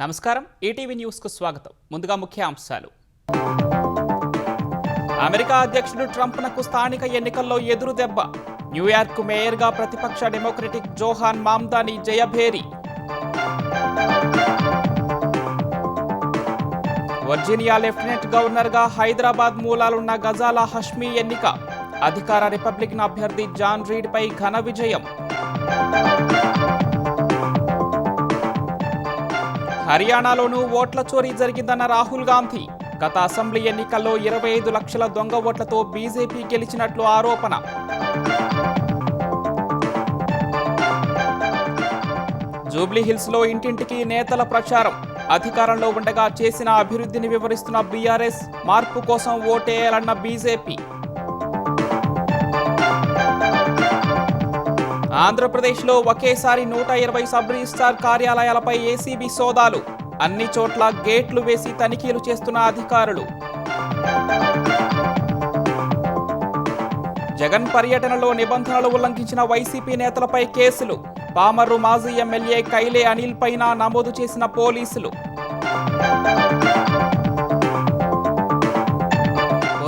నమస్కారం ETV news కు స్వాగతం. ముందుగా ముఖ్య అంశాలు. అమెరికా అధ్యక్షుడు ట్రంప్నకు స్థానిక ఎన్నికల్లో ఎదురు దెబ్బ. న్యూయార్క్ మేయర్గా ప్రతిపక్ష democratic జోహాన్ Mamdani Jayabheri. Virginia lieutenant గవర్నర్గా హైదరాబాద్ మూలాలున్న గజాలా హష్మీ ఎన్నిక. అధికార రిపబ్లికన్ అభ్యర్థి జాన్ రీడ్ పై ఘన విజయం. హర్యానాలోనూ ఓట్ల చోరీ జరిగిందన్న రాహుల్ గాంధీ. గత అసెంబ్లీ ఎన్నికల్లో 25 లక్షల దొంగ ఓట్లతో బీజేపీ గెలిచినట్లు ఆరోపణ. జూబ్లీహిల్స్లో ఇంటింటికి నేతల ప్రచారం. అధికారంలో ఉండగా చేసిన అభివృద్ధిని వివరిస్తున్న బీఆర్ఎస్, మార్పు కోసం ఓటేయాలన్న బీజేపీ. ఆంధ్రప్రదేశ్లో ఒకేసారి 120 సబ్ రిజిస్ట్రార్ కార్యాలయాలపై ఏసీబీ సోదాలు. అన్ని చోట్ల గేట్లు వేసి తనిఖీలు చేస్తున్న అధికారులు. జగన్ పర్యటనలో నిబంధనలు ఉల్లంఘించిన వైసీపీ నేతలపై కేసులు. పామర్రు మాజీ ఎమ్మెల్యే కైలే అనిల్ పైన నమోదు చేసిన పోలీసులు.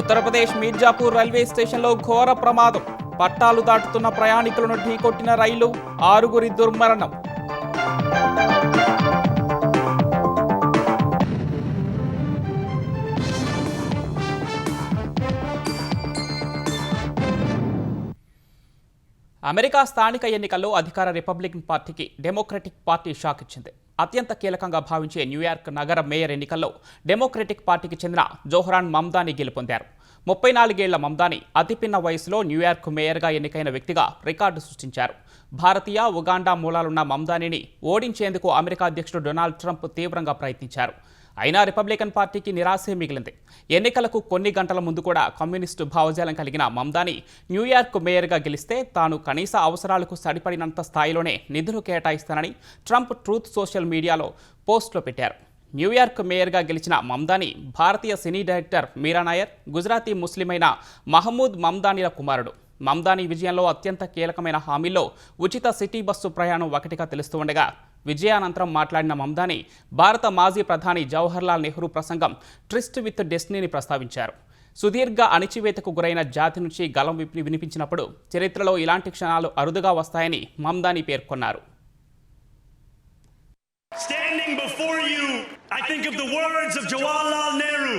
ఉత్తరప్రదేశ్ మీర్జాపూర్ రైల్వే స్టేషన్లో ఘోర ప్రమాదం. పట్టాలు దాటుతున్న ప్రయాణికులను ఢీకొట్టిన రైలు, 6 దుర్మరణం. అమెరికా స్థానిక ఎన్నికల్లో అధికార రిపబ్లికన్ పార్టీకి డెమోక్రటిక్ పార్టీ షాక్ ఇచ్చింది. అత్యంత కీలకంగా భావించే న్యూయార్క్ నగర మేయర్ ఎన్నికల్లో డెమోక్రటిక్ పార్టీకి చెందిన జోహ్రాన్ మమ్దాని గెలుపొందారు. 34 ఏళ్ల మమ్దాని అతిపిన్న వయసులో న్యూయార్క్ మేయర్గా ఎన్నికైన వ్యక్తిగా రికార్డు సృష్టించారు. భారతీయ, ఉగాండా మూలాలున్న మమ్దానిని ఓడించేందుకు అమెరికా అధ్యక్షుడు డొనాల్డ్ ట్రంప్ తీవ్రంగా ప్రయత్నించారు. అయినా రిపబ్లికన్ పార్టీకి నిరాశే మిగిలింది. ఎన్నికలకు కొన్ని గంటల ముందు కూడా కమ్యూనిస్టు భావజాలం కలిగిన మమ్దాని న్యూయార్క్ మేయర్గా గెలిస్తే తాను కనీస అవసరాలకు సరిపడినంత స్థాయిలోనే నిధులు కేటాయిస్తానని ట్రంప్ ట్రూత్ సోషల్ మీడియాలో పోస్టులో పెట్టారు. న్యూయార్క్ మేయర్గా గెలిచిన మమ్దాని భారతీయ సినీ డైరెక్టర్ మీరా నాయర్, గుజరాతీ ముస్లిమైన మహమూద్ మమ్దానీల కుమారుడు. మమ్దాని విజయంలో అత్యంత కీలకమైన హామీల్లో ఉచిత సిటీ బస్సు ప్రయాణం ఒకటిగా తెలుస్తూ ఉండగా, విజయానంతరం మాట్లాడిన మమ్దాని భారత మాజీ ప్రధాని జవహర్లాల్ నెహ్రూ ప్రసంగం ట్రిస్ట్ విత్ డెస్టినీని ప్రస్తావించారు. సుదీర్ఘ అణిచివేతకు గురైన జాతి నుంచి గలం వినిపించినప్పుడు చరిత్రలో ఇలాంటి క్షణాలు అరుదుగా వస్తాయని మమ్దాని పేర్కొన్నారు. Standing before you, I think of the words of Jawaharlal Nehru.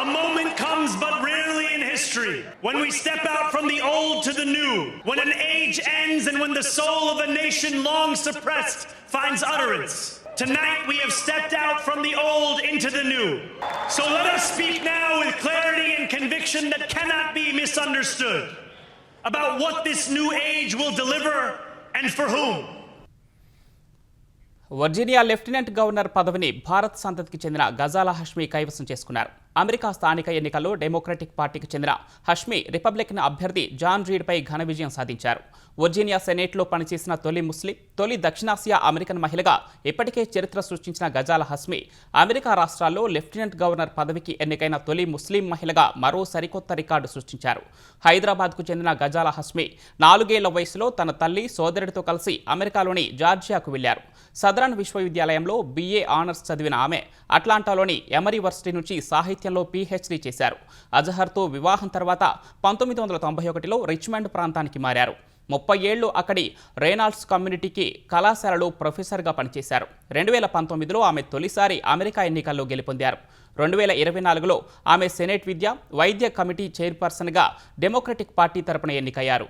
A moment comes but rarely in history when we step out from the old to the new, when an age ends and when the soul of a nation long suppressed finds utterance. Tonight we have stepped out from the old into the new. So let us speak now with clarity and conviction that cannot be misunderstood about what this new age will deliver and for whom. Virginia lieutenant governor పదవిని భారత్ సంతతికి చెందిన గజాలా హష్మీ కైవసం చేసుకున్నారు. America స్థానిక ఎన్నికల్లో democratic పార్టీకి చెందిన Hashmi Republican అభ్యర్థి జాన్ రీడ్ పై ఘన విజయం సాధించారు. వర్జీనియా సెనేట్లో పనిచేసిన తొలి ముస్లిం, తొలి దక్షిణాసియా అమెరికన్ మహిళగా ఇప్పటికే చరిత్ర సృష్టించిన గజాలా హష్మీ అమెరికా రాష్ట్రాల్లో లెఫ్టినెంట్ గవర్నర్ పదవికి ఎన్నికైన తొలి ముస్లిం మహిళగా మరో సరికొత్త రికార్డు సృష్టించారు. హైదరాబాద్కు చెందిన గజాలా హష్మీ 4 ఏళ్ల వయసులో తన తల్లి, సోదరుడితో కలిసి అమెరికాలోని జార్జియాకు వెళ్లారు. సదరన్ విశ్వవిద్యాలయంలో BA ఆనర్స్ చదివిన ఆమె అట్లాంటాలోని ఎమరీ వర్సిటీ నుంచి సాహిత్యంలో PhD చేశారు. అజహర్తో వివాహం తర్వాత 1991లో రిచ్మండ్ ప్రాంతానికి మారారు. 30 ఏళ్లు అక్కడి రేనాల్డ్స్ కమ్యూనిటీకి కళాశాలలో ప్రొఫెసర్గా పనిచేశారు. 2019లో ఆమె తొలిసారి అమెరికా ఎన్నికల్లో గెలుపొందారు. 2024లో ఆమె సెనేట్ విద్య, వైద్య కమిటీ చైర్పర్సన్గా డెమోక్రటిక్ పార్టీ తరపున ఎన్నికయ్యారు.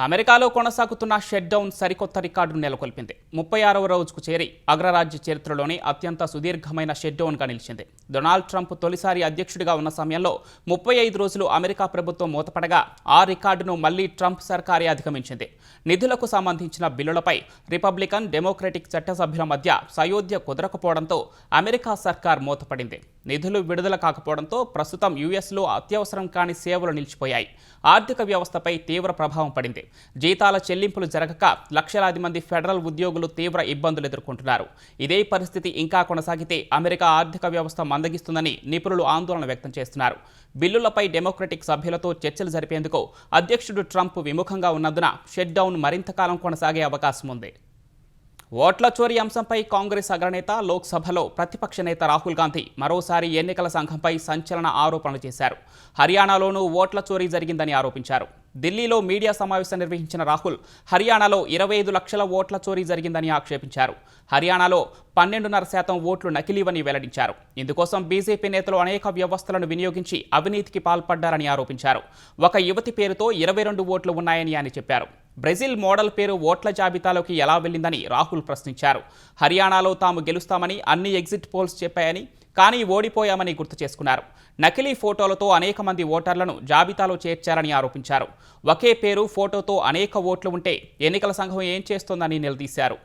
అమెరికాలో కొనసాగుతున్న షట్ డౌన్ సరికొత్త రికార్డును నెలకొల్పింది. 36వ రోజుకు చేరి అగ్రరాజ్య చరిత్రలోనే అత్యంత సుదీర్ఘమైన షట్ డౌన్గా నిలిచింది. డొనాల్డ్ ట్రంప్ తొలిసారి అధ్యక్షుడిగా ఉన్న సమయంలో 35 రోజులు అమెరికా ప్రభుత్వం మూతపడగా ఆ రికార్డును మళ్లీ ట్రంప్ సర్కారే అధిగమించింది. నిధులకు సంబంధించిన బిల్లులపై రిపబ్లికన్, డెమోక్రటిక్ చట్టసభ్యుల మధ్య సయోధ్య కుదరకపోవడంతో అమెరికా సర్కార్ మూతపడింది. నిధులు విడుదల కాకపోవడంతో ప్రస్తుతం యుఎస్లో అత్యవసరం కాని సేవలు నిలిచిపోయాయి. ఆర్థిక వ్యవస్థపై తీవ్ర ప్రభావం పడింది. జీతాల చెల్లింపులు జరగక లక్షలాది మంది ఫెడరల్ ఉద్యోగులు తీవ్ర ఇబ్బందులు ఎదుర్కొంటున్నారు. ఇదే పరిస్థితి ఇంకా కొనసాగితే అమెరికా ఆర్థిక వ్యవస్థ మందగిస్తుందని నిపుణులు ఆందోళన వ్యక్తం చేస్తున్నారు. బిల్లులపై డెమోక్రటిక్ సభ్యులతో చర్చలు జరిపేందుకు అధ్యక్షుడు ట్రంప్ విముఖంగా ఉన్నందున షట్ డౌన్ మరింత కాలం కొనసాగే అవకాశం ఉంది. ఓట్ల చోరీ అంశంపై కాంగ్రెస్ అగ్రనేత లోక్సభలో ప్రతిపక్ష నేత రాహుల్ గాంధీ మరోసారి ఎన్నికల సంఘంపై సంచలన ఆరోపణలు చేశారు. హర్యానాలోనూ ఓట్ల చోరీ జరిగిందని ఆరోపించారు. ఢిల్లీలో మీడియా సమావేశం నిర్వహించిన రాహుల్ హర్యానాలో 25 లక్షల ఓట్ల చోరీ జరిగిందని ఆక్షేపించారు. హర్యానాలో 12.5% ఓట్లు నకిలీవని వెల్లడించారు. ఇందుకోసం బీజేపీ నేతలు అనేక వ్యవస్థలను వినియోగించి అవినీతికి పాల్పడ్డారని ఆరోపించారు. ఒక యువతి పేరుతో 22 ఓట్లు ఉన్నాయని ఆయన చెప్పారు. బ్రెజిల్ మోడల్ పేరు ఓట్ల జాబితాలోకి ఎలా వెళ్ళిందని రాహుల్ ప్రశ్నించారు. హర్యానాలో తాము గెలుస్తామని అన్ని ఎగ్జిట్ పోల్స్ చెప్పాయని, కానీ ఓడిపోయామని గుర్తు చేసుకున్నారు. నకిలీ ఫోటోలతో అనేక మంది ఓటర్లను జాబితాలో చేర్చారని ఆరోపించారు. ఒకే పేరు ఫోటోతో అనేక ఓట్లు ఉంటే ఎన్నికల సంఘం ఏం చేస్తోందని నిలదీశారు.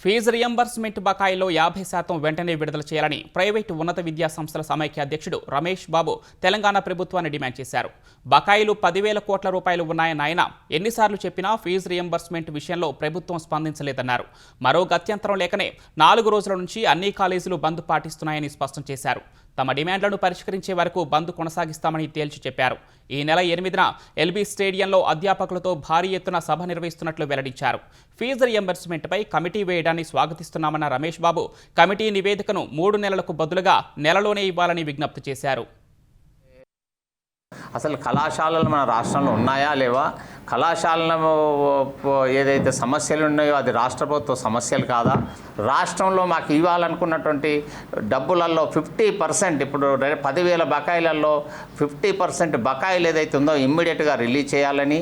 ఫీజు రియంబర్స్మెంట్ బకాయిలో 50% వెంటనే విడుదల చేయాలని ప్రైవేటు ఉన్నత విద్యా సంస్థల సమైక్య అధ్యక్షుడు రమేష్ బాబు తెలంగాణ ప్రభుత్వాన్ని డిమాండ్ చేశారు. బకాయిలు 10,000 కోట్ల రూపాయలు ఉన్నాయని ఆయన ఎన్నిసార్లు చెప్పినా ఫీజు రియంబర్స్మెంట్ విషయంలో ప్రభుత్వం స్పందించలేదన్నారు. మరో గత్యంతరం లేకనే 4 రోజుల నుంచి అన్ని కాలేజీలు బంద్ పాటిస్తున్నాయని స్పష్టం చేశారు. తమ డిమాండ్లను పరిష్కరించే వరకు బంద్ కొనసాగిస్తామని తేల్చి చెప్పారు. ఈ నెల 8న ఎల్బీ స్టేడియంలో అధ్యాపకులతో భారీ ఎత్తున సభ నిర్వహిస్తున్నట్లు వెల్లడించారు. ఫీజు రియంబర్స్మెంట్పై కమిటీ వేయడాన్ని స్వాగతిస్తున్నామన్న రమేష్ బాబు కమిటీ నివేదికను 3 నెలలకు బదులుగా నెలలోనే ఇవ్వాలని విజ్ఞప్తి చేశారు. అసలు కళాశాలలు మన రాష్ట్రంలో ఉన్నాయా లేవా? కళాశాలలో ఏదైతే సమస్యలు ఉన్నాయో అది రాష్ట్ర ప్రభుత్వ సమస్యలు కాదా? రాష్ట్రంలో మాకు ఇవ్వాలనుకున్నటువంటి డబ్బులలో 50%, ఇప్పుడు 10,000 బకాయిలలో 50% బకాయిలు ఏదైతే ఉందో ఇమ్మీడియట్గా రిలీజ్ చేయాలని,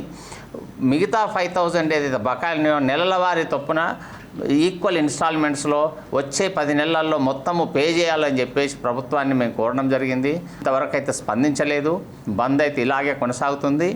మిగతా 5,000 ఏదైతే బకాయిలు నెలల వారి చొప్పున ఈక్వల్ ఇన్స్టాల్మెంట్స్లో వచ్చే 10 నెలల్లో మొత్తము పే చేయాలని చెప్పేసి ప్రభుత్వాన్ని మేము కోరడం జరిగింది. ఇంతవరకు అయితే స్పందించలేదు. బంద్ అయితే ఇలాగే కొనసాగుతుంది.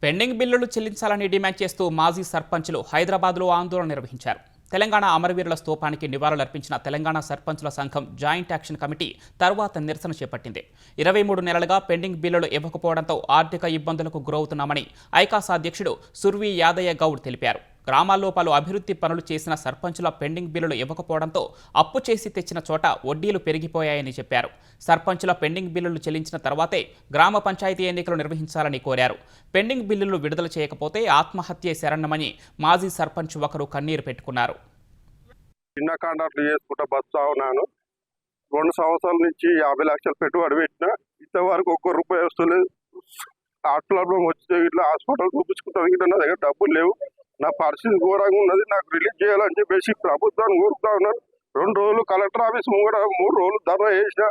పెండింగ్ బిల్లులు చెల్లించాలని డిమాండ్ చేస్తూ మాజీ సర్పంచ్లు హైదరాబాద్లో ఆందోళన నిర్వహించారు. తెలంగాణ అమరవీరుల స్తూపానికి నివాళులర్పించిన తెలంగాణ సర్పంచుల సంఘం జాయింట్ యాక్షన్ కమిటీ తర్వాత నిరసన చేపట్టింది. 23 నెలలుగా పెండింగ్ బిల్లులు ఇవ్వకపోవడంతో ఆర్థిక ఇబ్బందులకు గురవుతున్నామని ఐకాస అధ్యక్షుడు సుర్వి యాదయ్య గౌడ్ తెలిపారు. గ్రామాల్లో పలు అభివృద్ధి పనులు చేసిన సర్పంచుల పెండింగ్ బిల్లులు ఇవ్వకపోవడంతో అప్పు చేసి తెచ్చిన చోట వడ్డీలు పెరిగిపోయాయని చెప్పారు. సర్పంచుల పెండింగ్ బిల్లులు చెల్లించిన తర్వాతే గ్రామ పంచాయతీ ఎన్నికలు నిర్వహించాలని కోరారు. పెండింగ్ బిల్లులు విడుదల చేయకపోతే ఆత్మహత్యే శరణమని మాజీ సర్పంచ్ ఒకరు కన్నీరు పెట్టుకున్నారు. చిన్న కాంట్రాక్ట్లు చేసుకుంటా బస్తా ఉన్నాను. 2 సంవత్సరాల నుంచి 50 లక్షలు పెట్టుబడి పెట్టినా ఇంతవరకు ₹1 వస్తలేదు. ప్రాబ్లం వచ్చే ఇట్లా హాస్పిటల్ చూపించుకుంటాను. ఇట్లా నా దగ్గర డబ్బులు లేవు. నా పరిస్థితి ఘోరంగా ఉన్నది. నాకు రిలీజ్ చేయాలని చెప్పేసి ప్రభుత్వాన్ని కోరుతా ఉన్నాను. 2 రోజులు కలెక్టర్ ఆఫీస్ ముంగడ 3 రోజులు ధర్నా చేసిన,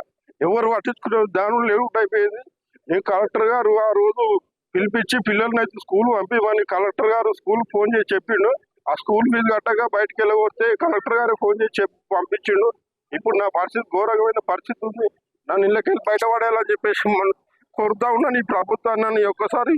ఎవరు పట్టించుకునే దాని లేవుట్ అయిపోయింది. నేను కలెక్టర్ గారు ఆ రోజు పిలిపించి పిల్లల్ని అయితే స్కూల్ పంపిమని కలెక్టర్ గారు స్కూల్ ఫోన్ చేసి చెప్పిండు. ఆ స్కూల్ ఫీజు కట్టగా బయటకు వెళ్ళగొడితే కలెక్టర్ గారు ఫోన్ చేసి పంపించిండు. ఇప్పుడు నా పరిస్థితి ఘోరమైన పరిస్థితి ఉంది. నన్ను ఇళ్ళకెళ్ళి బయటపడేయాలని చెప్పేసి కోరుతా ఉన్నాను ఈ ప్రభుత్వాన్ని ఒక్కసారి.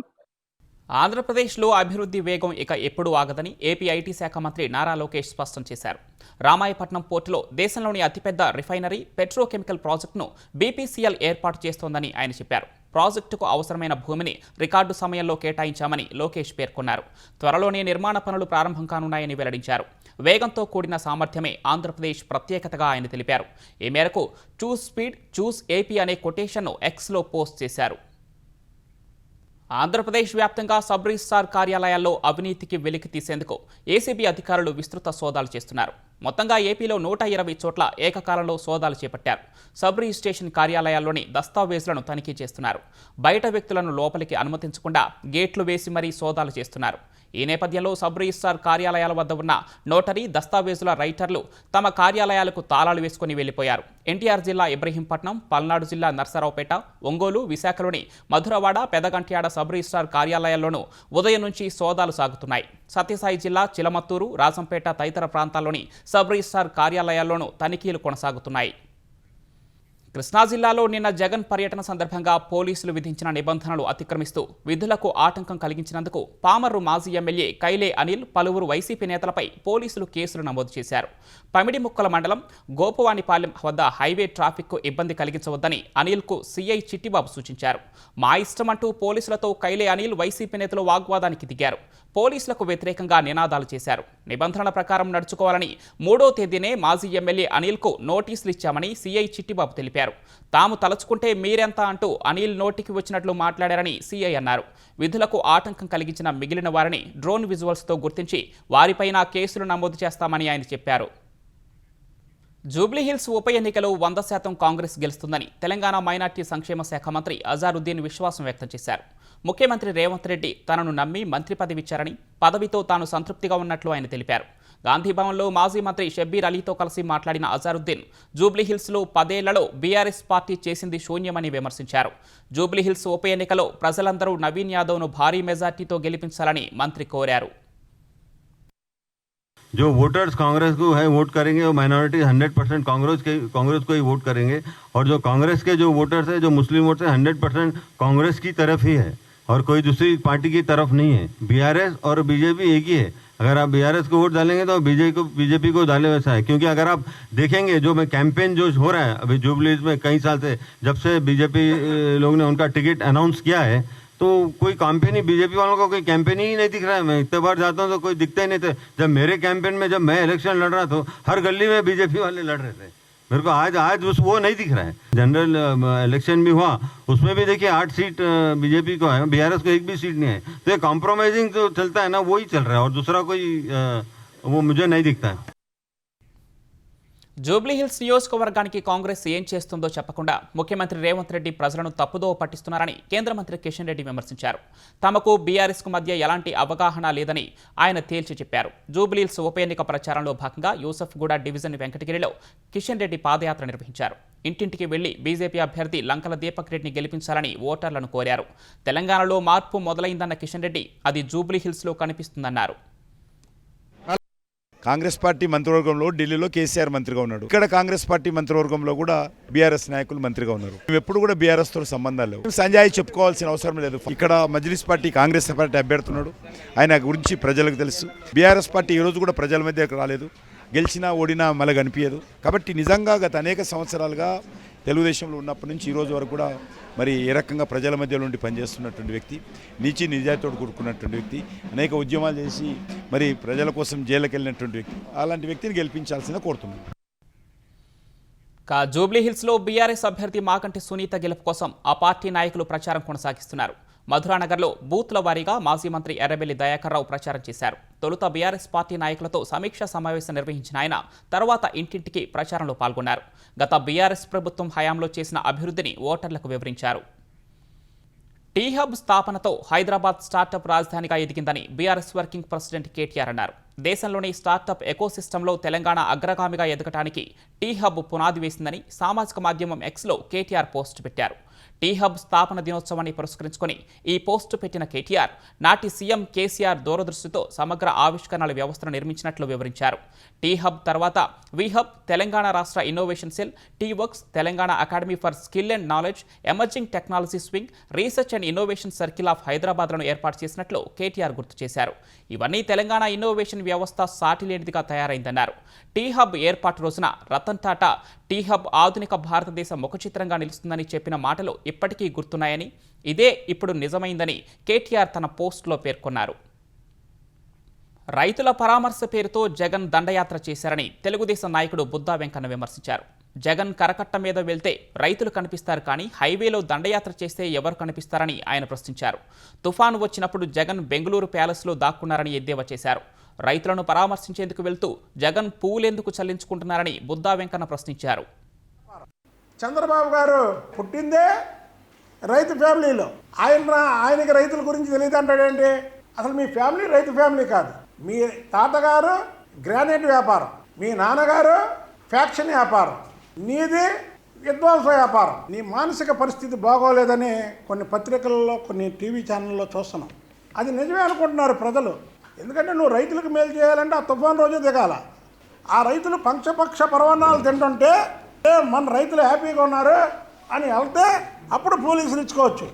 ఆంధ్రప్రదేశ్లో అభివృద్ధి వేగం ఇక ఎప్పుడూ ఆగదని ఏపీ ఐటీ శాఖ మంత్రి నారా లోకేష్ స్పష్టం చేశారు. రామాయపట్నం పోర్టులో దేశంలోని అతిపెద్ద రిఫైనరీ పెట్రోకెమికల్ ప్రాజెక్టును బీపీసీఎల్ ఏర్పాటు చేస్తోందని ఆయన చెప్పారు. ప్రాజెక్టుకు అవసరమైన భూమిని రికార్డు సమయంలో కేటాయించామని లోకేష్ పేర్కొన్నారు. త్వరలోనే నిర్మాణ పనులు ప్రారంభం కానున్నాయని వెల్లడించారు. వేగంతో కూడిన సామర్థ్యమే ఆంధ్రప్రదేశ్ ప్రత్యేకతగా ఆయన తెలిపారు. ఈ మేరకు చూస్ స్పీడ్ చూస్ ఏపీ అనే కొటేషన్ను ఎక్స్లో పోస్ట్ చేశారు. ఆంధ్రప్రదేశ్ వ్యాప్తంగా సబ్ రిజిస్ట్రార్ కార్యాలయాల్లో అవినీతికి వెలికి తీసేందుకు ఏసీబీ అధికారులు విస్తృత సోదాలు చేస్తున్నారు. మొత్తంగా ఏపీలో 120 చోట్ల ఏకకాలంలో సోదాలు చేపట్టారు. సబ్ రిజిస్ట్రేషన్ కార్యాలయాల్లోని దస్తావేజులను తనిఖీ చేస్తున్నారు. బయట వ్యక్తులను లోపలికి అనుమతించకుండా గేట్లు వేసి మరీ సోదాలు చేస్తున్నారు. ఈ నేపథ్యంలో సబ్ రిజిస్ట్రార్ కార్యాలయాల వద్ద ఉన్న నోటరీ, దస్తావేజుల రైటర్లు తమ కార్యాలయాలకు తాళాలు వేసుకుని వెళ్లిపోయారు. ఎన్టీఆర్ జిల్లా ఇబ్రహీంపట్నం, పల్నాడు జిల్లా నర్సరావుపేట, ఒంగోలు, విశాఖలోని మధురవాడ, పెదగంట్యాడ సబ్ రిజిస్ట్రార్ కార్యాలయాల్లోనూ ఉదయం నుంచి సోదాలు సాగుతున్నాయి. సత్యసాయి జిల్లా చిలమత్తూరు, రాజంపేట తదితర ప్రాంతాల్లోని సబ్ రిజిస్ట్రార్ కార్యాలయాల్లోనూ తనిఖీలు కొనసాగుతున్నాయి. కృష్ణా జిల్లాలో నిన్న జగన్ పర్యటన సందర్భంగా పోలీసులు విధించిన నిబంధనలు అతిక్రమిస్తూ విధులకు ఆటంకం కలిగించినందుకు పామర్రు మాజీ ఎమ్మెల్యే కైలే అనిల్, పలువురు వైసీపీ నేతలపై పోలీసులు కేసులు నమోదు చేశారు. పమిడిముక్కల మండలం గోపవానిపాలెం వద్ద హైవే ట్రాఫిక్కు ఇబ్బంది కలిగించవద్దని అనిల్కు సీఐ చిట్టిబాబు సూచించారు. మా ఇష్టమంటూ పోలీసులతో కైలే అనిల్, వైసీపీ నేతలు వాగ్వాదానికి దిగారు. పోలీసులకు వ్యతిరేకంగా నినాదాలు చేశారు. నిబంధనల ప్రకారం నడుచుకోవాలని 3వ తేదీనే మాజీ ఎమ్మెల్యే అనిల్కు నోటీసులు ఇచ్చామని సీఐ చిట్టిబాబు తెలిపారు. తాము తలుచుకుంటే మీరెంత అంటూ అనిల్ నోటికి వచ్చినట్లు మాట్లాడారని సీఐ అన్నారు. విధులకు ఆటంకం కలిగించిన మిగిలిన వారిని డ్రోన్ విజువల్స్తో గుర్తించి వారిపైన కేసులు నమోదు చేస్తామని ఆయన చెప్పారు. జూబ్లీహిల్స్ ఉప ఎన్నికలో 100% కాంగ్రెస్ గెలుస్తుందని తెలంగాణ మైనార్టీ సంక్షేమ శాఖ మంత్రి అజారుద్దీన్ విశ్వాసం వ్యక్తం చేశారు. ముఖ్యమంత్రి రేవంత్ రెడ్డి తనను నమ్మి మంత్రి పదవి ఇచ్చారని, పదవితో తాను సంతృప్తిగా ఉన్నట్లు ఆయన తెలిపారు. గాంధీభవన్లో మాజీ మంత్రి షబ్బీర్ అలీతో కలిసి మాట్లాడిన అజారుద్దీన్ జూబ్లీహిల్స్లో 10 ఏళ్లలో బీఆర్ఎస్ పార్టీ చేసింది శూన్యమని విమర్శించారు. జూబ్లీహిల్స్ ఉప ఎన్నికలో ప్రజలందరూ నవీన్ యాదవ్ను భారీ మెజార్టీతో గెలిపించాలని మంత్రి కోరారు. जो वोटर्स कांग्रेस को है वोट करेंगे वो माइनॉरिटी 100% कांग्रेस को ही वोट करेंगे और जो कांग्रेस के जो वोटर्स है जो मुस्लिम वोटर्स है 100% कांग्रेस की तरफ ही है और कोई दूसरी पार्टी की तरफ नहीं है। बीआरएस और बीजेपी एक ही है। अगर आप बीआरएस को वोट डालेंगे तो बीजेपी को डाले वैसा है, क्योंकि अगर आप देखेंगे जो कैंपेन जो हो रहा है अभी जुबलीज में कई साल से जब से बीजेपी लोग ने उनका टिकट अनाउंस किया है तो कोई कैंपेन ही बीजेपी वालों का कोई कैंपेन ही नहीं दिख रहा है। मैं इतने बार जाता हूँ तो कोई दिखता ही नहीं था। जब मेरे कैंपेन में जब मैं इलेक्शन लड़ रहा था हर गली में बीजेपी वाले लड़ रहे थे। मेरे को आज वो नहीं दिख रहा है। जनरल इलेक्शन भी हुआ उसमें भी देखिए 8 सीट बीजेपी को है, बीआरएस को एक भी सीट नहीं है। तो ये कॉम्प्रोमाइजिंग जो चलता है ना वही चल रहा है और दूसरा कोई वो मुझे नहीं दिखता है। జూబ్లీహిల్స్ నియోజకవర్గానికి కాంగ్రెస్ ఏం చేస్తుందో చెప్పకుండా ముఖ్యమంత్రి రేవంత్ రెడ్డి ప్రజలను తప్పుదోవ పట్టిస్తున్నారని కేంద్ర మంత్రి కిషన్ రెడ్డి విమర్శించారు. తమకు బీఆర్ఎస్కు మధ్య ఎలాంటి అవగాహన లేదని ఆయన తేల్చి చెప్పారు. జూబ్లీహిల్స్ ఉప ఎన్నిక ప్రచారంలో భాగంగా యూసఫ్గూడ డివిజన్ వెంకటగిరిలో కిషన్ రెడ్డి పాదయాత్ర నిర్వహించారు. ఇంటింటికి వెళ్లి బీజేపీ అభ్యర్థి లంకల దీపక్ రెడ్డిని గెలిపించాలని ఓటర్లను కోరారు. తెలంగాణలో మార్పు మొదలైందన్న కిషన్ రెడ్డి అది జూబ్లీహిల్స్లో కనిపిస్తుందన్నారు. కాంగ్రెస్ పార్టీ మంత్రివర్గంలో ఢిల్లీలో కేసీఆర్ మంత్రిగా ఉన్నాడు. ఇక్కడ కాంగ్రెస్ పార్టీ మంత్రివర్గంలో కూడా బీఆర్ఎస్ నాయకులు మంత్రిగా ఉన్నారు. మేము ఎప్పుడు కూడా బీఆర్ఎస్ తో సంబంధాలు లేవు. సంజయ్ చెప్పుకోవాల్సిన అవసరం లేదు. ఇక్కడ మజ్లిస్ పార్టీ కాంగ్రెస్ పార్టీ అభ్యర్థున్నాడు, ఆయన గురించి ప్రజలకు తెలుసు. బీఆర్ఎస్ పార్టీ ఈ రోజు కూడా ప్రజల మధ్యకు రాలేదు. గెలిచినా ఓడినా మళ్ళీ కనిపించదు. కాబట్టి నిజంగా గత అనేక సంవత్సరాలుగా తెలుగుదేశంలో ఉన్నప్పటి నుంచి ఈ రోజు వరకు కూడా మరి ఏ రకంగా ప్రజల మధ్యలో ఉండి పనిచేస్తున్నటువంటి వ్యక్తి, నీచి నిజాయితీతో కూడుకున్నటువంటి వ్యక్తి, అనేక ఉద్యమాలు చేసి మరి ప్రజల కోసం జైలుకి వెళ్ళినటువంటి వ్యక్తి, అలాంటి వ్యక్తిని గెలిపించాల్సిందిగా కోరుతున్నాను. జూబ్లీహిల్స్లో బీఆర్ఎస్ అభ్యర్థి మాకంటి సునీత గెలుపు కోసం ఆ పార్టీ నాయకులు ప్రచారం కొనసాగిస్తున్నారు. మధురానగర్లో బూత్ల వారీగా మాజీ మంత్రి ఎర్రబెల్లి దయాకర్ రావు ప్రచారం చేశారు. తొలుత బీఆర్ఎస్ పార్టీ నాయకులతో సమీక్షా సమావేశం నిర్వహించిన ఆయన తర్వాత ఇంటింటికి ప్రచారంలో పాల్గొన్నారు. గత బీఆర్ఎస్ ప్రభుత్వం హయాంలో చేసిన అభివృద్ధిని ఓటర్లకు వివరించారు. టీ హబ్ స్థాపనతో హైదరాబాద్ స్టార్టప్ రాజధానిగా ఎదిగిందని బీఆర్ఎస్ వర్కింగ్ ప్రెసిడెంట్ కేటీఆర్ అన్నారు. దేశంలోని స్టార్టప్ ఎకోసిస్టంలో తెలంగాణ అగ్రగామిగా ఎదగటానికి టీ హబ్ పునాది వేసిందని సామాజిక మాధ్యమం ఎక్స్లో కేటీఆర్ పోస్ట్ పెట్టారు. టీ హబ్ స్థాపన దినోత్సవాన్ని పురస్కరించుకొని ఈ పోస్టు పెట్టిన కేటీఆర్ నాటి సీఎం కేసీఆర్ దూరదృష్టితో సమగ్ర ఆవిష్కరణల వ్యవస్థను నిర్మించినట్లు వివరించారు. టీ హబ్ తర్వాత వీహబ్, తెలంగాణ రాష్ట్ర innovation cell, T works, Telangana academy for skill and knowledge, emerging technologies wing, research and innovation circle of హైదరాబాద్లను ఏర్పాటు చేసినట్లు కేటీఆర్ గుర్తు చేశారు. ఇవన్నీ తెలంగాణ ఇన్నోవేషన్ వ్యవస్థ సాటిలేనిదిగా తయారైందన్నారు. టీ హబ్ ఏర్పాటు రోజున రతన్ టాటా టీ హబ్ ఆధునిక భారతదేశ ముఖచిత్రంగా నిలుస్తుందని చెప్పిన మాటలు ఇప్పటికీ గుర్తున్నాయని, ఇదే ఇప్పుడు నిజమైందని కేటీఆర్ తన పోస్టులో పేర్కొన్నారు. రైతుల పరామర్శ పేరుతో జగన్ దండయాత్ర చేశారని తెలుగుదేశం నాయకుడు బుద్దా వెంకన్న విమర్శించారు. జగన్ కరకట్ట మీద వెళ్తే రైతులు కనిపిస్తారు, కానీ హైవేలో దండయాత్ర చేస్తే ఎవరు కనిపిస్తారని ఆయన ప్రశ్నించారు. తుఫాను వచ్చినప్పుడు జగన్ బెంగళూరు ప్యాలెస్లో దాక్కున్నారని ఎద్దేవా చేశారు. రైతులను పరామర్శించేందుకు వెళ్తూ జగన్ పూలెందుకు చల్లించుకుంటున్నారని బుద్దా వెంకన్న ప్రశ్నించారు. చంద్రబాబు గారు పుట్టిందే రైతు ఫ్యామిలీలో. ఆయనకి రైతుల గురించి తెలియదు అంటాడేంటి? అసలు మీ ఫ్యామిలీ రైతు ఫ్యామిలీ కాదు. మీ తాతగారు గ్రానైట్ వ్యాపారం, మీ నాన్నగారు ఫ్యాక్షన్ వ్యాపారం, నీది విధ్వంస వ్యాపారం. నీ మానసిక పరిస్థితి బాగోలేదని కొన్ని పత్రికల్లో కొన్ని టీవీ ఛానల్లో చూస్తున్నాం. అది నిజమే అనుకుంటున్నారు ప్రజలు. ఎందుకంటే నువ్వు రైతులకు మేలు చేయాలంటే ఆ తుఫాన్ రోజే దిగాల. ఆ రైతులు పంచపక్ష పరవాన్నాలు తింటుంటే మన రైతులు హ్యాపీగా ఉన్నారు అని వెళ్తే అప్పుడు పోలీసులు ఇచ్చుకోవచ్చు.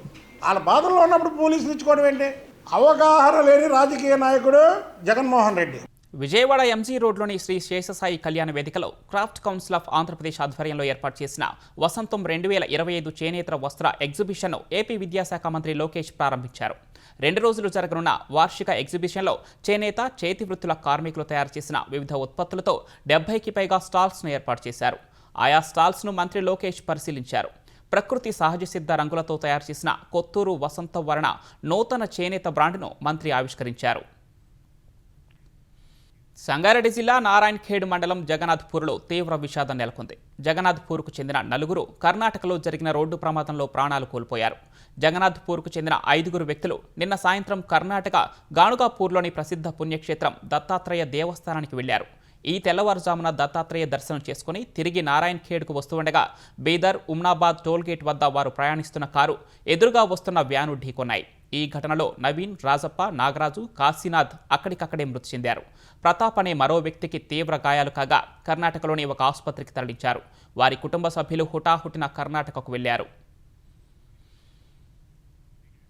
వాళ్ళ బాధల్లో ఉన్నప్పుడు పోలీసులు ఇచ్చుకోవడం ఏంటి? అవగాహన లేని రాజకీయ నాయకుడు జగన్మోహన్ రెడ్డి. విజయవాడ ఎంజీ రోడ్లోని శ్రీ శేషసాయి కళ్యాణ వేదికలో క్రాఫ్ట్ కౌన్సిల్ ఆఫ్ ఆంధ్రప్రదేశ్ ఆధ్వర్యంలో ఏర్పాటు చేసిన వసంతం 2025 చేనేత వస్త్ర ఎగ్జిబిషన్ను ఏపీ విద్యాశాఖ మంత్రి లోకేష్ ప్రారంభించారు. 2 రోజులు జరగనున్న వార్షిక ఎగ్జిబిషన్లో చేనేత, చేతి వృత్తుల కార్మికులు తయారు చేసిన వివిధ ఉత్పత్తులతో 70కి పైగా స్టాల్స్ను ఏర్పాటు చేశారు. ఆయా స్టాల్స్ను మంత్రి లోకేష్ పరిశీలించారు. ప్రకృతి సహజ సిద్ధ రంగులతో తయారు చేసిన కొత్తూరు వసంత వర్ణ నూతన చేనేత బ్రాండ్ను మంత్రి ఆవిష్కరించారు. సంగారెడ్డి జిల్లా నారాయణఖేడ్ మండలం జగన్నాథ్పూర్లో తీవ్ర విషాదం నెలకొంది. జగన్నాథ్పూర్కు చెందిన 4 కర్ణాటకలో జరిగిన రోడ్డు ప్రమాదంలో ప్రాణాలు కోల్పోయారు. జగన్నాథ్పూర్కు చెందిన 5 వ్యక్తులు నిన్న సాయంత్రం కర్ణాటక గాణుగాపూర్లోని ప్రసిద్ధ పుణ్యక్షేత్రం దత్తాత్రేయ దేవస్థానానికి వెళ్లారు. ఈ తెల్లవారుజామున దత్తాత్రేయ దర్శనం చేసుకుని తిరిగి నారాయణఖేడ్కు వస్తుండగా బీదర్ ఉమ్నాబాద్ టోల్గేట్ వద్ద వారు ప్రయాణిస్తున్న కారు ఎదురుగా వస్తున్న వ్యాను ఢీకొన్నాయి. ఈ ఘటనలో నవీన్, రాజప్ప, నాగరాజు, కాశీనాథ్ అక్కడికక్కడే మృతి చెందారు. ప్రతాప్ అనే మరో వ్యక్తికి తీవ్ర గాయాలు కాగా కర్ణాటకలోని ఒక ఆసుపత్రికి తరలించారు. వారి కుటుంబ సభ్యులు హుటాహుటిన కర్ణాటకకు వెళ్లారు.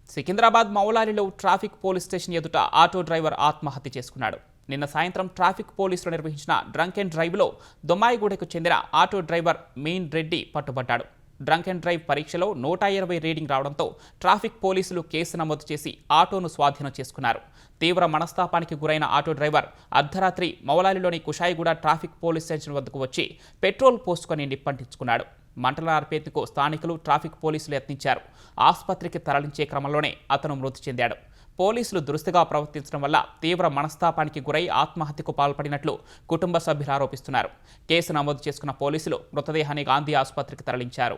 సికింద్రాబాద్ మౌలాలిలో ట్రాఫిక్ పోలీస్ స్టేషన్ ఎదుట ఆటో డ్రైవర్ ఆత్మహత్య చేసుకున్నాడు. నిన్న సాయంత్రం ట్రాఫిక్ పోలీసులు నిర్వహించిన డ్రంక్ అండ్ డ్రైవ్లో దొమ్మాయిగూడకు చెందిన ఆటో డ్రైవర్ మీన్ రెడ్డి పట్టుబడ్డాడు. డ్రంక్ అండ్ డ్రైవ్ పరీక్షలో 120 రీడింగ్ రావడంతో ట్రాఫిక్ పోలీసులు కేసు నమోదు చేసి ఆటోను స్వాధీనం చేసుకున్నారు. తీవ్ర మనస్తాపానికి గురైన ఆటో డ్రైవర్ అర్ధరాత్రి మౌలాలిలోని కుషాయిగూడ ట్రాఫిక్ పోలీస్ స్టేషన్ వద్దకు వచ్చి పెట్రోల్ పోసుకొని నిప్పంటించుకున్నాడు. మంటలు ఆర్పేందుకు స్థానికులు, ట్రాఫిక్ పోలీసులు యత్నించారు. ఆసుపత్రికి తరలించే క్రమంలోనే అతను మృతి చెందాడు. పోలీసులు దురుసుగా ప్రవర్తించడం వల్ల తీవ్ర మనస్తాపానికి గురై ఆత్మహత్యకు పాల్పడినట్లు కుటుంబ సభ్యులు ఆరోపిస్తున్నారు. కేసు నమోదు చేసుకున్న పోలీసులు మృతదేహాన్ని గాంధీ ఆసుపత్రికి తరలించారు.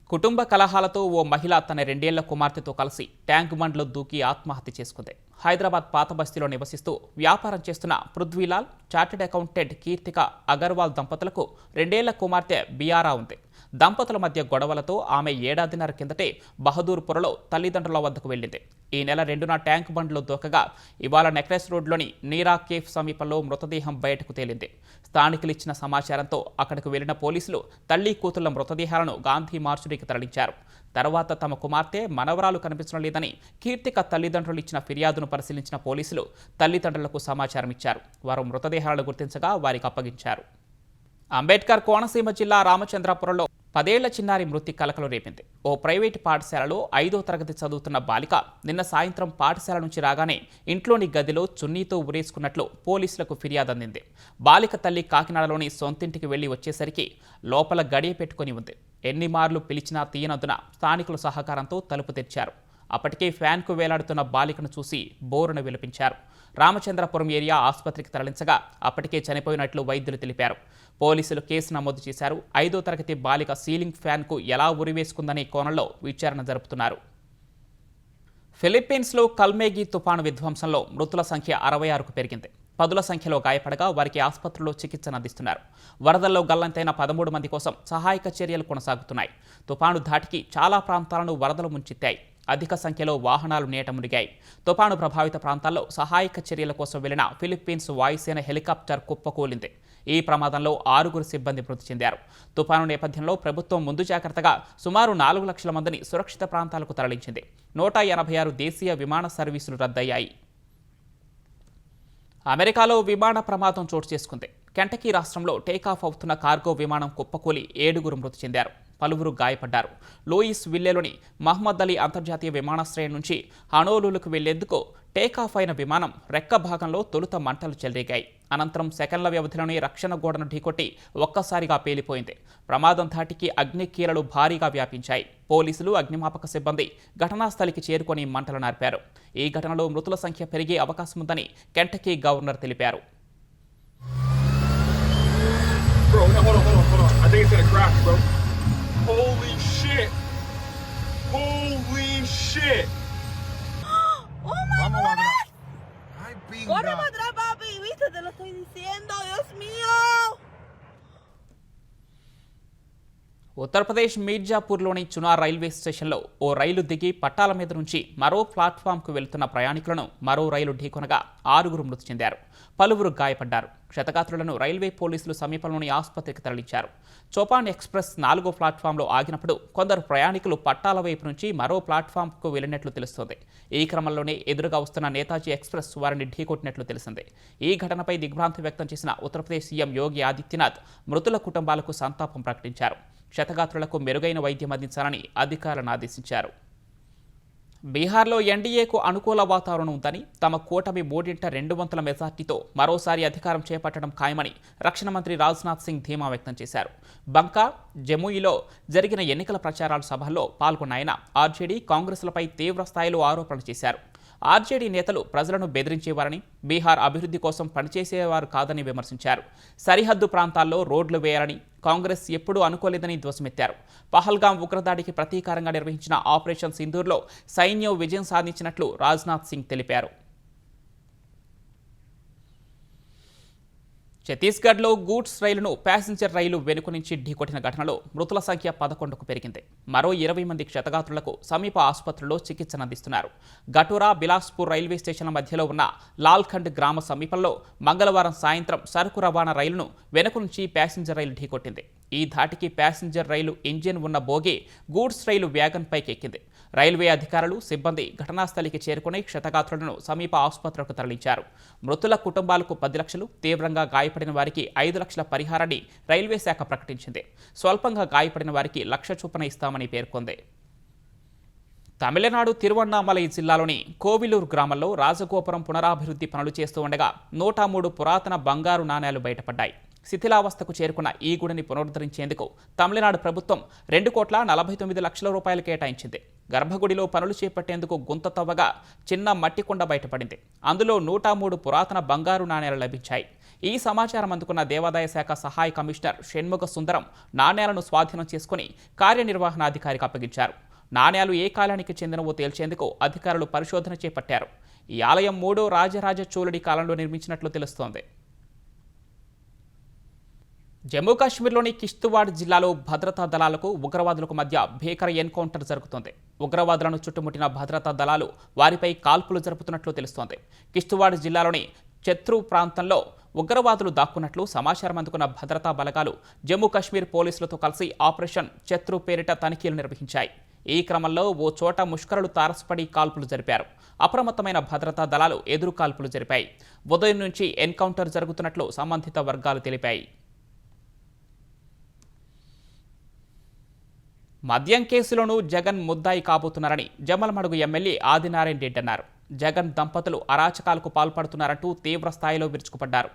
కుటుంబ కలహాలతో ఓ మహిళ తన 2 ఏళ్ల కుమార్తెతో కలిసి ట్యాంక్ బండ్లో దూకి ఆత్మహత్య చేసుకుంది. హైదరాబాద్ పాత బస్తీలో నివసిస్తూ వ్యాపారం చేస్తున్న పృథ్వీలాల్, చార్టెడ్ అకౌంటెంట్ కీర్తిక అగర్వాల్ దంపతులకు 2 ఏళ్ల కుమార్తె బియారా ఉంది. దంపతుల మధ్య గొడవలతో ఆమె 1.5 ఏళ్ల కిందటే బహదూర్పురలో తల్లిదండ్రుల వద్దకు వెళ్ళింది. ఈ నెల 2న ట్యాంక్ బండ్లో దూకగా ఇవాళ నెక్లెస్ రోడ్లోని నీరా కేఫ్ సమీపంలో మృతదేహం బయటకు తేలింది. స్థానికులు ఇచ్చిన సమాచారంతో అక్కడికి వెళ్లిన పోలీసులు తల్లి కూతుళ్ల మృతదేహాలను గాంధీ మార్చురీకి తరలించారు. తర్వాత తమ కుమార్తె, మనవరాలు కనిపించడం లేదని కీర్తిక తల్లిదండ్రులు ఇచ్చిన ఫిర్యాదును పరిశీలించిన పోలీసులు తల్లిదండ్రులకు సమాచారం ఇచ్చారు. వారు మృతదేహాలను గుర్తించగా వారికి అప్పగించారు. అంబేద్కర్ కోనసీమ జిల్లా రామచంద్రాపురంలో 10 ఏళ్ల చిన్నారి మృతి కలకలు రేపింది. ఓ ప్రైవేటు పాఠశాలలో 5వ తరగతి చదువుతున్న బాలిక నిన్న సాయంత్రం పాఠశాల నుంచి రాగానే ఇంట్లోని గదిలో చున్నీతో ఉరేసుకున్నట్లు పోలీసులకు ఫిర్యాదు అందింది. బాలిక తల్లి కాకినాడలోని సొంతింటికి వెళ్లి వచ్చేసరికి లోపల గడియ పెట్టుకుని ఉంది. ఎన్ని మార్లు పిలిచినా తీయనందున స్థానికుల సహకారంతో తలుపు తెరిచారు. అప్పటికే ఫ్యాన్కు వేలాడుతున్న బాలికను చూసి బోరున విలపించారు. రామచంద్రపురం ఏరియా ఆసుపత్రికి తరలించగా అప్పటికే చనిపోయినట్లు వైద్యులు తెలిపారు. పోలీసులు కేసు నమోదు చేశారు. 5వ తరగతి బాలిక సీలింగ్ ఫ్యాన్కు ఎలా ఉరివేసుకుందనే కోణంలో విచారణ జరుపుతున్నారు. ఫిలిప్పీన్స్లో కల్మేగి తుపాను విధ్వంసంలో మృతుల సంఖ్య 66కు పెరిగింది. 10ల సంఖ్యలో గాయపడగా వారికి ఆసుపత్రిలో చికిత్సను అందిస్తున్నారు. వరదల్లో గల్లంతైన 13 మంది కోసం సహాయక చర్యలు కొనసాగుతున్నాయి. తుపాను ధాటికి చాలా ప్రాంతాలను వరదలు ముంచెత్తాయి. అధిక సంఖ్యలో వాహనాలు నీట మునిగాయి. తుపాను ప్రభావిత ప్రాంతాల్లో సహాయక చర్యల కోసం వెళ్లిన ఫిలిప్పీన్స్ వాయుసేన హెలికాప్టర్ కుప్పకూలింది. ఈ ప్రమాదంలో 6 సిబ్బంది మృతి చెందారు. తుపాను నేపథ్యంలో ప్రభుత్వం ముందు జాగ్రత్తగా సుమారు 4 లక్షల మందిని సురక్షిత ప్రాంతాలకు తరలించింది. 186 దేశీయ విమాన సర్వీసులు రద్దయ్యాయి. అమెరికాలో విమాన ప్రమాదం చోటు చేసుకుంది. కెంటకీ రాష్ట్రంలో టేకాఫ్ అవుతున్న కార్గో విమానం కుప్పకూలి 7 మృతి చెందారు. పలువురు గాయపడ్డారు. లూయిస్ విల్లేలోని మహమ్మద్ అలీ అంతర్జాతీయ విమానాశ్రయం నుంచి హనోలులకు వెళ్లేందుకు టేకాఫ్ అయిన విమానం రెక్క భాగంలో తొలుత మంటలు చెలరేగాయి. అనంతరం సెకన్ల వ్యవధిలోనే రక్షణ గోడను ఢీకొట్టి ఒక్కసారిగా పేలిపోయింది. ప్రమాదం ధాటికి అగ్నికీలలు భారీగా వ్యాపించాయి. పోలీసులు, అగ్నిమాపక సిబ్బంది ఘటనా స్థలికి చేరుకొని మంటలు నార్పారు. ఈ ఘటనలో మృతుల సంఖ్య పెరిగే అవకాశం ఉందని కెంటకీ గవర్నర్ తెలిపారు. Holy shit! Holy shit! ¡Oh my God! Ay, pinga. ¡Corre para atrás, papi! ¿Viste? Te lo estoy diciendo, Dios mío. Uttar Pradesh మీర్జాపూర్లోని చునార్ రైల్వే స్టేషన్లో ఓ రైలు దిగి పట్టాల మీద నుంచి మరో ప్లాట్ఫామ్కు వెళ్తున్న ప్రయాణికులను మరో రైలు ఢీకొనగా 6 మృతి చెందారు, పలువురు గాయపడ్డారు. క్షతగాత్రులను రైల్వే పోలీసులు సమీపంలోని ఆసుపత్రికి తరలించారు. చోపాన్ ఎక్స్ప్రెస్ 4వ ప్లాట్ఫామ్లో ఆగినప్పుడు కొందరు ప్రయాణికులు పట్టాల వైపు నుంచి మరో ప్లాట్ఫామ్కు వెళ్లినట్లు తెలుస్తోంది. ఈ క్రమంలోనే ఎదురుగా వస్తున్న నేతాజీ ఎక్స్ప్రెస్ వారిని ఢీకొట్టినట్లు తెలిసింది. ఈ ఘటనపై దిగ్భ్రాంతి వ్యక్తం చేసిన ఉత్తరప్రదేశ్ సీఎం యోగి ఆదిత్యనాథ్ మృతుల కుటుంబాలకు సంతాపం ప్రకటించారు. క్షతగాత్రులకు మెరుగైన వైద్యం అందించాలని అధికారులను ఆదేశించారు. బీహార్లో ఎన్డీఏకు అనుకూల వాతావరణం ఉందని, తమ కూటమి 3/2 మెజార్టీతో మరోసారి అధికారం చేపట్టడం ఖాయమని రక్షణ మంత్రి రాజ్నాథ్ సింగ్ ధీమా వ్యక్తం చేశారు. బంకా, జముయిలో జరిగిన ఎన్నికల ప్రచారాల సభల్లో పాల్గొన్న ఆయన ఆర్జేడీ, కాంగ్రెస్లపై తీవ్ర స్థాయిలో ఆరోపణలు చేశారు. ఆర్జేడీ నేతలు ప్రజలను బెదిరించేవారని, బీహార్ అభివృద్ధి కోసం పనిచేసేవారు కాదని విమర్శించారు. సరిహద్దు ప్రాంతాల్లో రోడ్లు వేయాలని కాంగ్రెస్ ఎప్పుడూ అనుకోలేదని ధ్వసమెత్తారు. పహల్గాం ఉగ్రదాడికి ప్రతీకారంగా నిర్వహించిన ఆపరేషన్ సింధూర్లో సైన్యం విజయం సాధించినట్లు రాజ్నాథ్ సింగ్ తెలిపారు. ఛత్తీస్గఢ్లో గూడ్స్ రైలును ప్యాసింజర్ రైలు వెనుక నుంచి ఢీకొట్టిన ఘటనలో మృతుల సంఖ్య 11కు పెరిగింది. మరో 20 మంది క్షతగాత్రులకు సమీప ఆసుపత్రుల్లో చికిత్సను అందిస్తున్నారు. గటోరా, బిలాస్పూర్ రైల్వే స్టేషన్ల మధ్యలో ఉన్న లాల్ఖండ్ గ్రామ సమీపంలో మంగళవారం సాయంత్రం సరుకు రవాణా రైలును వెనుక నుంచి ప్యాసింజర్ రైలు ఢీకొట్టింది. ఈ ధాటికి ప్యాసింజర్ రైలు ఇంజిన్ ఉన్న బోగి గూడ్స్ రైలు వ్యాగన్ పైకి ఎక్కింది. రైల్వే అధికారులు, సిబ్బంది ఘటనాస్థలికి చేరుకుని క్షతగాత్రులను సమీప ఆసుపత్రులకు తరలించారు. మృతుల కుటుంబాలకు 10 లక్షలు, తీవ్రంగా గాయపడిన వారికి 5 లక్షల పరిహారాన్ని రైల్వే శాఖ ప్రకటించింది. స్వల్పంగా గాయపడిన వారికి 1 లక్ష చొప్పున ఇస్తామని పేర్కొంది. తమిళనాడు తిరువన్నామలై జిల్లాలోని కోవిలూరు గ్రామంలో రాజగోపురం పునరాభివృద్ధి పనులు చేస్తూ ఉండగా 103 పురాతన బంగారు నాణేలు బయటపడ్డాయి. శిథిలావస్థకు చేరుకున్న ఈ గుడిని పునరుద్ధరించేందుకు తమిళనాడు ప్రభుత్వం 2,49,00,000 రూపాయలు కేటాయించింది. గర్భగుడిలో పనులు చేపట్టేందుకు గుంత తవ్వగా చిన్న మట్టి కుండ బయటపడింది. అందులో 103 పురాతన బంగారు నాణేలు లభించాయి. ఈ సమాచారం అందుకున్న దేవాదాయ శాఖ సహాయ కమిషనర్ షణ్ముగ సుందరం నాణేలను స్వాధీనం చేసుకుని కార్యనిర్వహణాధికారికి అప్పగించారు. నాణేలు ఏ కాలానికి చెందినవో తేల్చేందుకు అధికారులు పరిశోధన చేపట్టారు. ఈ ఆలయం 3వ రాజరాజ చోళుడి కాలంలో నిర్మించినట్లు తెలుస్తోంది. జమ్మూ కాశ్మీర్లోని కిష్త్వాడ్ జిల్లాలో భద్రతా దళాలకు ఉగ్రవాదులకు మధ్య భీకర ఎన్కౌంటర్ జరుగుతోంది. ఉగ్రవాదులను చుట్టుముట్టిన భద్రతా దళాలు వారిపై కాల్పులు జరుపుతున్నట్లు తెలుస్తోంది. కిష్త్వాడ్ జిల్లాలోని చత్రూ ప్రాంతంలో ఉగ్రవాదులు దాక్కున్నట్లు సమాచారం అందుకున్న భద్రతా బలగాలు జమ్మూ కాశ్మీర్ పోలీసులతో కలిసి ఆపరేషన్ చత్రూ పేరిట తనిఖీలు నిర్వహించాయి. ఈ క్రమంలో ఓ చోట ముష్కరులు తారసపడి కాల్పులు జరిపారు. అప్రమత్తమైన భద్రతా దళాలు ఎదురు కాల్పులు జరిపాయి. ఉదయం నుంచి ఎన్కౌంటర్ జరుగుతున్నట్లు సంబంధిత వర్గాలు తెలిపాయి. మద్యం కేసులోనూ జగన్ ముద్దాయి కాబోతున్నారని జమ్మలమడుగు ఎమ్మెల్యే ఆదినారాయణ రెడ్డి అన్నారు. జగన్ దంపతులు అరాచకాలకు పాల్పడుతున్నారంటూ తీవ్ర స్థాయిలో విరుచుకుపడ్డారు.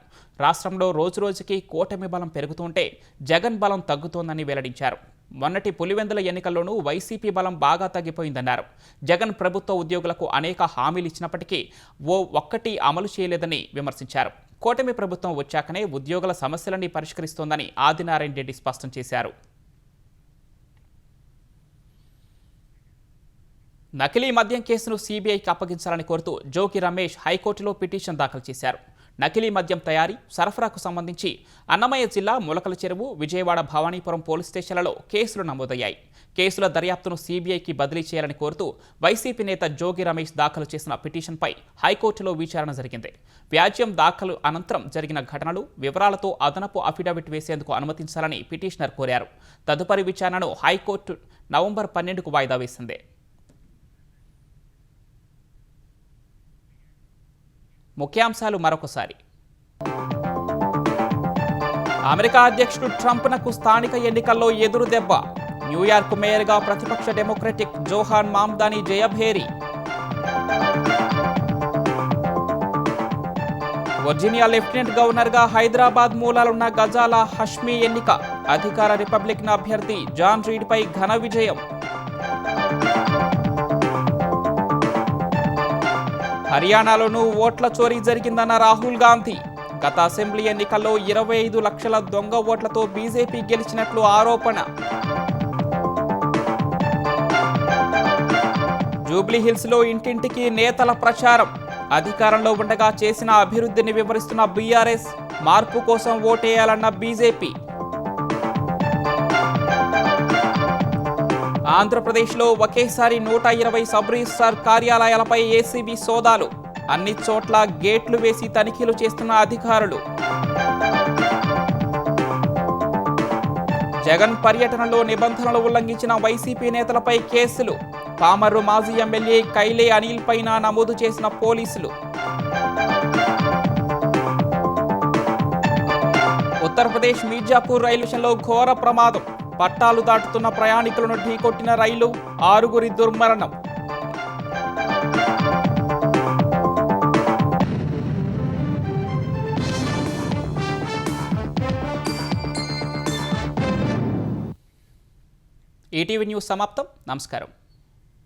రాష్ట్రంలో రోజురోజుకి కూటమి బలం పెరుగుతుంటే జగన్ బలం తగ్గుతోందని వెల్లడించారు. మొన్నటి పులివెందుల ఎన్నికల్లోనూ వైసీపీ బలం బాగా తగ్గిపోయిందన్నారు. జగన్ ప్రభుత్వ ఉద్యోగులకు అనేక హామీలు ఇచ్చినప్పటికీ ఒక్కటి అమలు చేయలేదని విమర్శించారు. కూటమి ప్రభుత్వం వచ్చాకనే ఉద్యోగుల సమస్యలన్నీ పరిష్కరిస్తోందని ఆదినారాయణ రెడ్డి స్పష్టం చేశారు. నకిలీ మద్యం కేసును సీబీఐకి అప్పగించాలని కోరుతూ జోగి రమేష్ హైకోర్టులో పిటిషన్ దాఖలు చేశారు. నకిలీ మద్యం తయారీ, సరఫరాకు సంబంధించి అన్నమయ్య జిల్లా ములకల చెరువు, విజయవాడ, భవానీపురం పోలీస్ స్టేషన్లలో కేసులు నమోదయ్యాయి. కేసుల దర్యాప్తును సీబీఐకి బదిలీ చేయాలని కోరుతూ వైసీపీ నేత జోగి రమేష్ దాఖలు చేసిన పిటిషన్పై హైకోర్టులో విచారణ జరిగింది. వ్యాజ్యం దాఖలు అనంతరం జరిగిన ఘటనలు, వివరాలతో అదనపు అఫిడవిట్ వేసేందుకు అనుమతించాలని పిటిషనర్ కోరారు. తదుపరి విచారణను హైకోర్టు నవంబర్ 12కు వాయిదా వేసింది. ముఖ్యాంశాలు మరొకసారి. అమెరికా అధ్యక్షుడు ట్రంప్నకు స్థానిక ఎన్నికల్లో ఎదురు దెబ్బ. న్యూయార్క్ మేయర్గా ప్రతిపక్ష democratic జోహాన్ Mamdani Jayabheri. Virginia lieutenant గవర్నర్గా హైదరాబాద్ మూలాలున్న గజాలా హష్మీ ఎన్నిక. అధికార రిపబ్లికన్ అభ్యర్థి జాన్ రీడ్పై ఘన విజయం. హర్యానాలోనూ ఓట్ల చోరీ జరిగిందన్న రాహుల్ గాంధీ. గత అసెంబ్లీ ఎన్నికల్లో 25 లక్షల దొంగ ఓట్లతో బీజేపీ గెలిచినట్లు ఆరోపణ. జూబ్లీహిల్స్లో ఇంటింటికి నేతల ప్రచారం. అధికారంలో ఉండగా చేసిన అభివృద్ధిని వివరిస్తున్న బీఆర్ఎస్, మార్పు కోసం ఓటేయాలన్న బీజేపీ. ఆంధ్రప్రదేశ్లో ఒకేసారి 120 సబ్ రిజిస్ట్రార్ కార్యాలయాలపై ఏసీబీ సోదాలు. అన్ని చోట్ల గేట్లు వేసి తనిఖీలు చేస్తున్న అధికారులు. జగన్ పర్యటనలో నిబంధనలు ఉల్లంఘించిన వైసీపీ నేతలపై కేసులు. పామర్రు మాజీ ఎమ్మెల్యే కైలే అనిల్ పైన నమోదు చేసిన పోలీసులు. ఉత్తరప్రదేశ్ మీర్జాపూర్ రైలు స్టేషన్లో ఘోర ప్రమాదం. పట్టాలు దాటుతున్న ప్రయాణికులను ఢీకొట్టిన రైలు, 6 దుర్మరణం. ఈటీవీ న్యూస్ సమాప్తం. నమస్కారం.